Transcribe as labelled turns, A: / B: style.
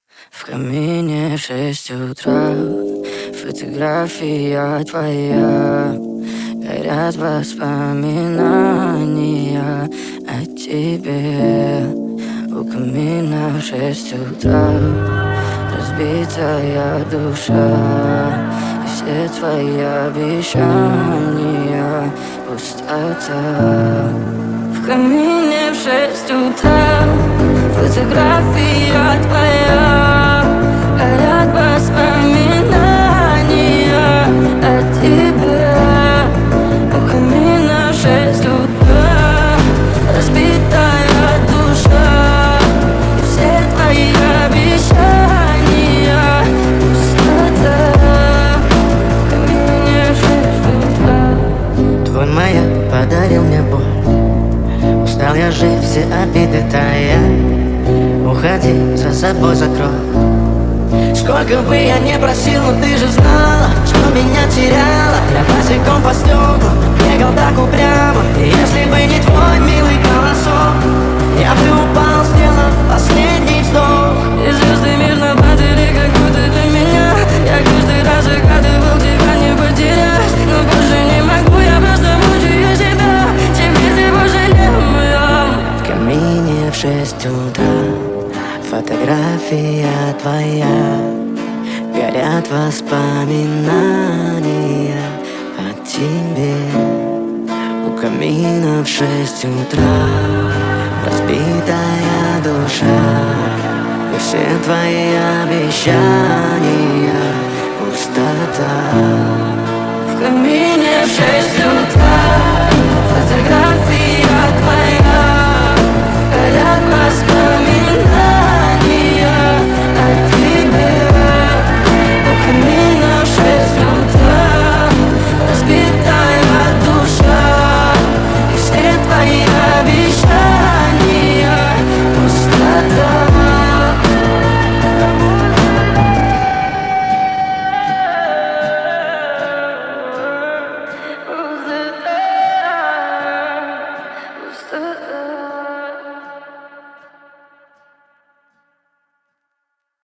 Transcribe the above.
A: В камине 6 утра, фотография твоя. Горят воспоминания о тебе. У камина в 6 утра, разбитая душа. И все твои обещания пустота. В камине в 6 утра, фотография твоя. Горят воспоминания о тебе. У камина в 6 утра, разбитая душа. И все твои обещания пустота. В камине в 6 утра.
B: Твой маяк подарил мне боль. Устал я жить, все обиды тая. Уходи, за собой закрой. Сколько бы я не просил, но ты же знала, что меня теряла. Я босиком по стеклам бегал так упрямо. И если бы не твой милый голосок, я бы упал, сделав последний вздох.
A: И звезды мирно падали, как будто для меня. Я каждый раз загадывал тебя не потерять. Но больше не могу, я просто мучаю себя. Теперь ты больше не моя.
B: В камине в 6 утра, фотография твоя. Горят воспоминания о тебе. У камина в 6 утра, разбитая душа. И все твои обещания пустота.
A: В камине в 6 утра, фотография